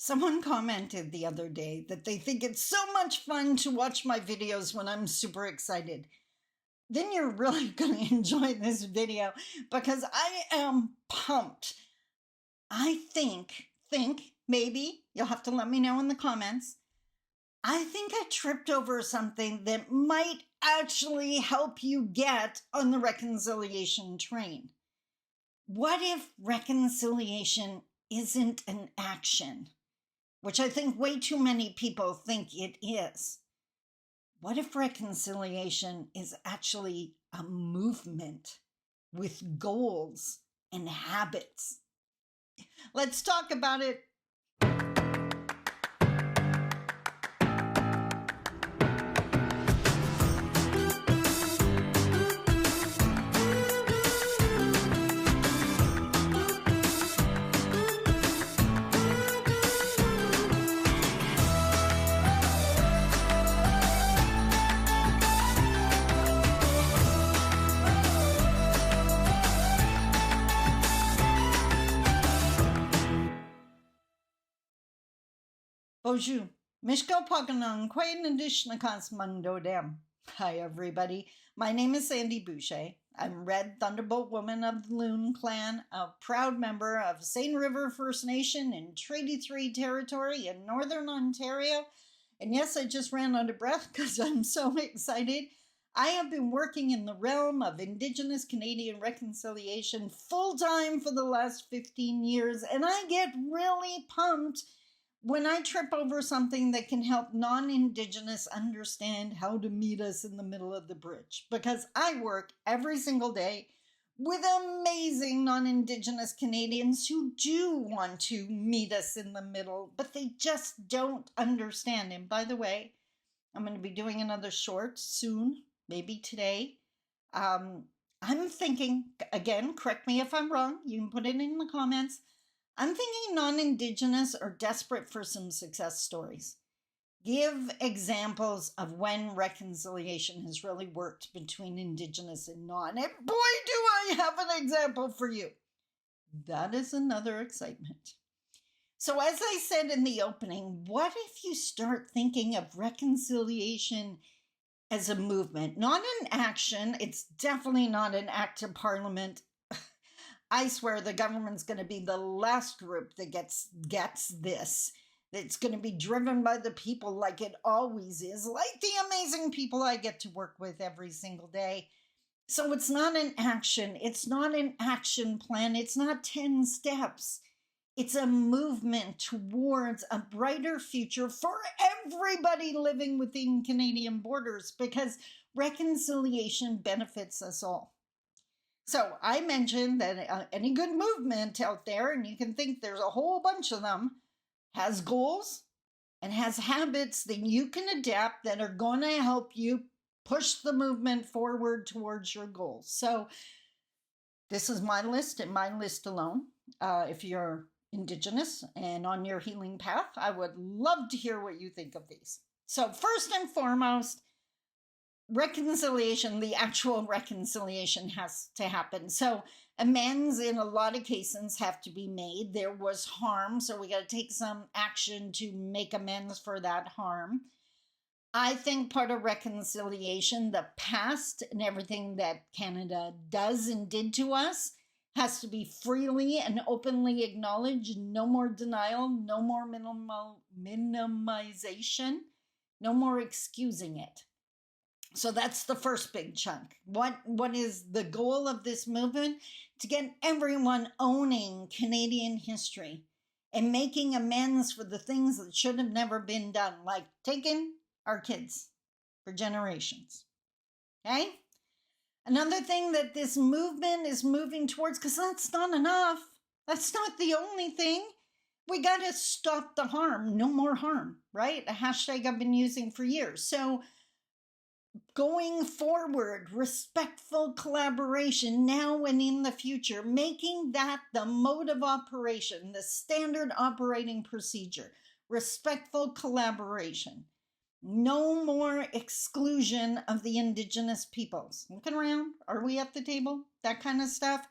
Someone commented the other day that they think it's so much fun to watch my videos when I'm super excited. Then you're really going to enjoy this video because I am pumped. I think, maybe, you'll have to let me know in the comments. I think I tripped over something that might actually help you get on the reconciliation train. What if reconciliation isn't an action? Which I think way too many people think it is. What if reconciliation is actually a movement with goals and habits? Let's talk about it. Bonjour. Mishko Paganan, Quain Adishnakas Mundodem. Hi, everybody. My name is Sandy Boucher. I'm Red Thunderbolt Woman of the Loon Clan, a proud member of Seine River First Nation in Treaty 3 territory in Northern Ontario. And yes, I just ran out of breath because I'm so excited. I have been working in the realm of Indigenous Canadian reconciliation full-time for the last 15 years, and I get really pumped when I trip over something that can help non-Indigenous understand how to meet us in the middle of the bridge. Because I work every single day with amazing non-Indigenous Canadians who do want to meet us in the middle, but they just don't understand. And by the way, I'm going to be doing another short soon, maybe today. I'm thinking, again, correct me if I'm wrong, you can put it in the comments. I'm thinking non-Indigenous are desperate for some success stories. Give examples of when reconciliation has really worked between Indigenous and non. And boy, do I have an example for you. That is another excitement. So as I said in the opening, what if you start thinking of reconciliation as a movement, not an action? It's definitely not an act of parliament. I swear the government's going to be the last group that gets this. It's going to be driven by the people like it always is, like the amazing people I get to work with every single day. So it's not an action. It's not an action plan. It's not 10 steps. It's a movement towards a brighter future for everybody living within Canadian borders, because reconciliation benefits us all. So I mentioned that any good movement out there, and you can think there's a whole bunch of them, has goals and has habits that you can adapt that are going to help you push the movement forward towards your goals. So this is my list and my list alone. If you're Indigenous and on your healing path, I would love to hear what you think of these. So first and foremost, reconciliation, the actual reconciliation has to happen. So amends in a lot of cases have to be made. There was harm, so we got to take some action to make amends for that harm. I think part of reconciliation, the past and everything that Canada does and did to us, has to be freely and openly acknowledged. No more denial, no more minimization, no more excusing it. So that's the first big chunk. What is the goal of this movement? To get everyone owning Canadian history and making amends for the things that should have never been done, like taking our kids for generations. Okay? Another thing that this movement is moving towards, because that's not enough. That's not the only thing. We got to stop the harm. No more harm, right? A hashtag I've been using for years. So going forward, respectful collaboration now and in the future, making that the mode of operation, the standard operating procedure, respectful collaboration. No more exclusion of the Indigenous peoples. Looking around, are we at the table? That kind of stuff.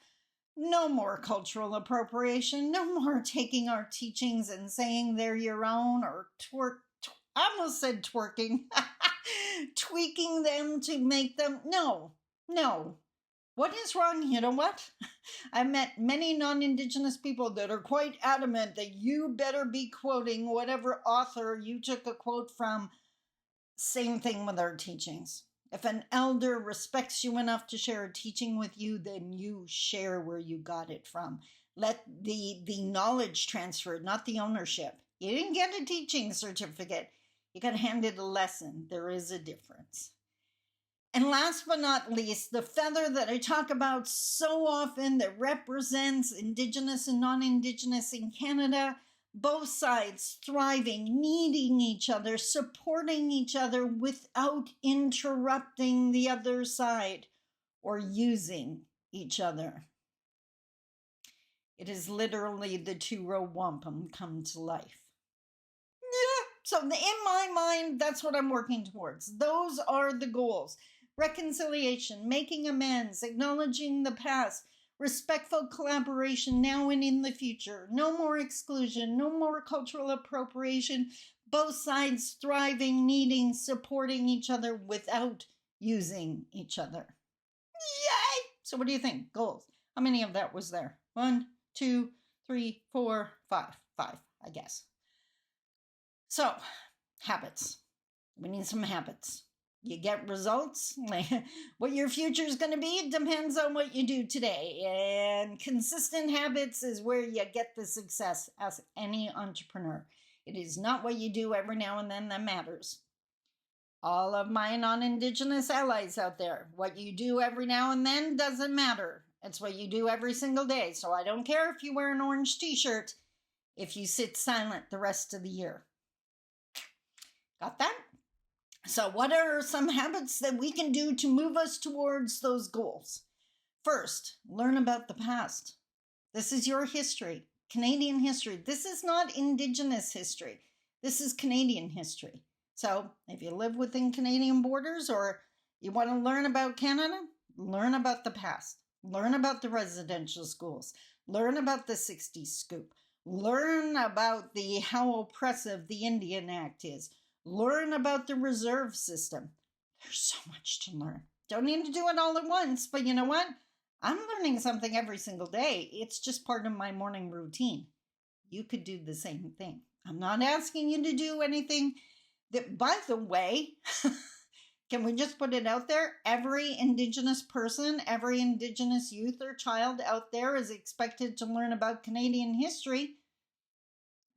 No more cultural appropriation. No more taking our teachings and saying they're your own, or I almost said twerking. Tweaking them to make them. No, no. What is wrong? You know what? I've met many non-Indigenous people that are quite adamant that you better be quoting whatever author you took a quote from. Same thing with our teachings. If an elder respects you enough to share a teaching with you, then you share where you got it from. Let the knowledge transfer, not the ownership. You didn't get a teaching certificate. You got handed a lesson. There is a difference. And last but not least, the feather that I talk about so often that represents Indigenous and non-Indigenous in Canada, both sides thriving, needing each other, supporting each other without interrupting the other side or using each other. It is literally the two-row wampum come to life. Yeah. So in my mind, that's what I'm working towards. Those are the goals. Reconciliation, making amends, acknowledging the past, respectful collaboration now and in the future. No more exclusion, no more cultural appropriation. Both sides thriving, needing, supporting each other without using each other. Yay! So what do you think? Goals. How many of that was there? 1, 2, 3, 4, 5. 5, I guess. So, habits. We need some habits. You get results. What your future is going to be, it depends on what you do today. And consistent habits is where you get the success as any entrepreneur. It is not what you do every now and then that matters. All of my non-Indigenous allies out there, what you do every now and then doesn't matter. It's what you do every single day. So I don't care if you wear an orange t-shirt if you sit silent the rest of the year. Got that? So what are some habits that we can do to move us towards those goals? First, learn about the past. This is your history, Canadian history. This is not Indigenous history. This is Canadian history. So if you live within Canadian borders or you want to learn about Canada, learn about the past. Learn about the residential schools. Learn about the 60s scoop. Learn about how oppressive the Indian Act is. Learn about the reserve system. There's so much to learn. Don't need to do it all at once, but you know what? I'm learning something every single day. It's just part of my morning routine. You could do the same thing. I'm not asking you to do anything that, by the way, can we just put it out there? Every Indigenous person, every Indigenous youth or child out there is expected to learn about Canadian history,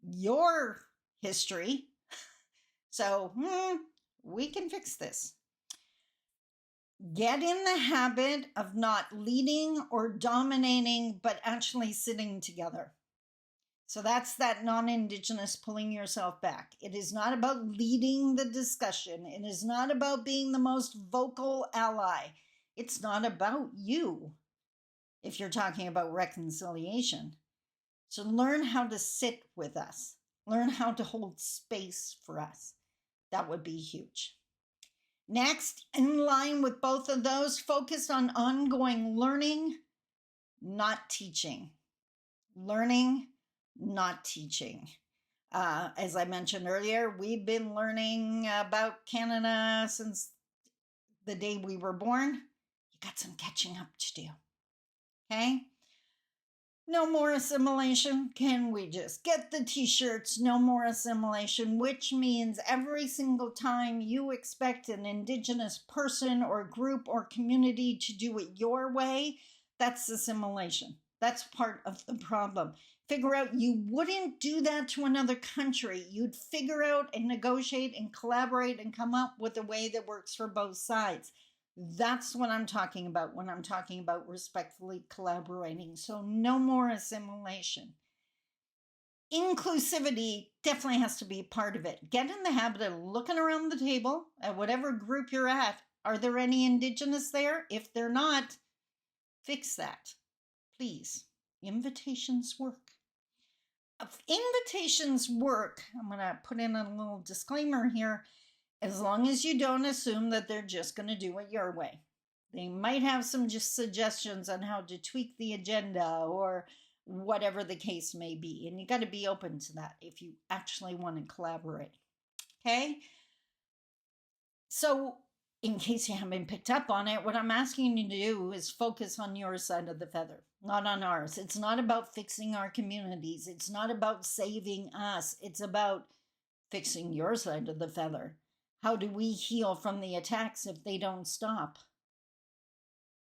your history. So, we can fix this. Get in the habit of not leading or dominating, but actually sitting together. So that's that non-Indigenous pulling yourself back. It is not about leading the discussion. It is not about being the most vocal ally. It's not about you if you're talking about reconciliation. So learn how to sit with us. Learn how to hold space for us. That would be huge. Next, in line with both of those, focus on ongoing learning, not teaching. Learning, not teaching. As I mentioned earlier, we've been learning about Canada since the day we were born. You got some catching up to do. Okay? No more assimilation. Can we just get the t-shirts? No more assimilation, which means every single time you expect an Indigenous person or group or community to do it your way, that's assimilation. That's part of the problem. Figure out you wouldn't do that to another country. You'd figure out and negotiate and collaborate and come up with a way that works for both sides. That's what I'm talking about when I'm talking about respectfully collaborating. So no more assimilation. Inclusivity definitely has to be part of it. Get in the habit of looking around the table at whatever group you're at. Are there any Indigenous there? If they're not, fix that. Please. Invitations work. Invitations work. I'm going to put in a little disclaimer here. As long as you don't assume that they're just going to do it your way. They might have some just suggestions on how to tweak the agenda or whatever the case may be. And you got to be open to that if you actually want to collaborate. Okay? So, in case you haven't picked up on it, what I'm asking you to do is focus on your side of the feather, not on ours. It's not about fixing our communities. It's not about saving us. It's about fixing your side of the feather. How do we heal from the attacks if they don't stop?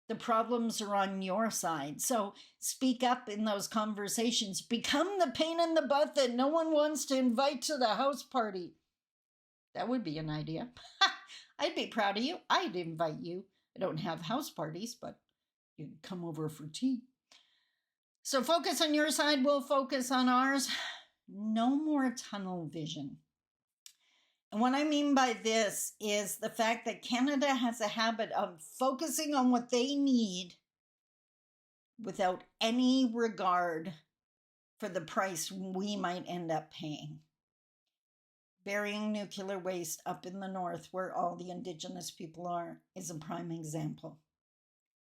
The problems are on your side. So speak up in those conversations. Become the pain in the butt that no one wants to invite to the house party. That would be an idea. I'd be proud of you. I'd invite you. I don't have house parties, but you'd come over for tea. So focus on your side. We'll focus on ours. No more tunnel vision. And what I mean by this is the fact that Canada has a habit of focusing on what they need without any regard for the price we might end up paying. Burying nuclear waste up in the north where all the Indigenous people are is a prime example.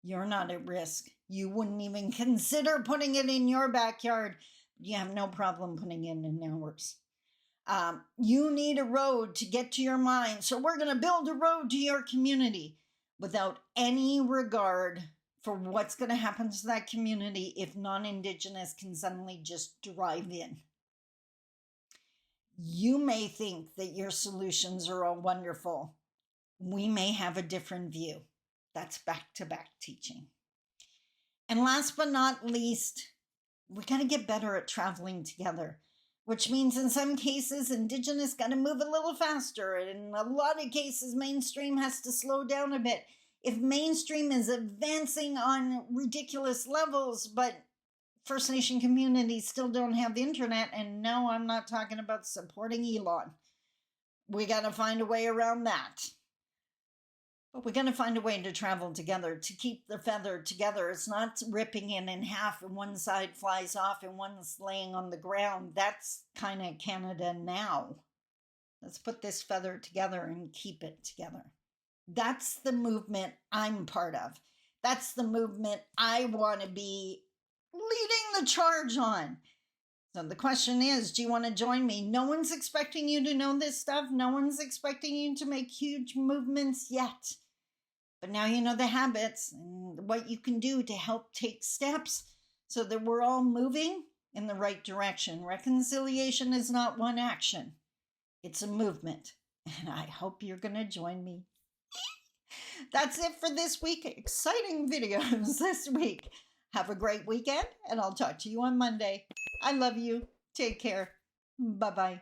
You're not at risk. You wouldn't even consider putting it in your backyard. You have no problem putting it in ours. You need a road to get to your mine, so we're going to build a road to your community without any regard for what's going to happen to that community if non-Indigenous can suddenly just drive in. You may think that your solutions are all wonderful. We may have a different view. That's back-to-back teaching. And last but not least, we got to get better at traveling together, which means in some cases, Indigenous got to move a little faster. And in a lot of cases, mainstream has to slow down a bit. If mainstream is advancing on ridiculous levels, but First Nation communities still don't have the internet, and no, I'm not talking about supporting Elon. We got to find a way around that. But we're going to find a way to travel together, to keep the feather together. It's not ripping it in half and one side flies off and one's laying on the ground. That's kind of Canada now. Let's put this feather together and keep it together. That's the movement I'm part of. That's the movement I want to be leading the charge on. So the question is, do you want to join me? No one's expecting you to know this stuff. No one's expecting you to make huge movements yet. But now you know the habits and what you can do to help take steps so that we're all moving in the right direction. Reconciliation is not one action. It's a movement. And I hope you're going to join me. That's it for this week. Exciting videos this week. Have a great weekend, and I'll talk to you on Monday. I love you. Take care. Bye-bye.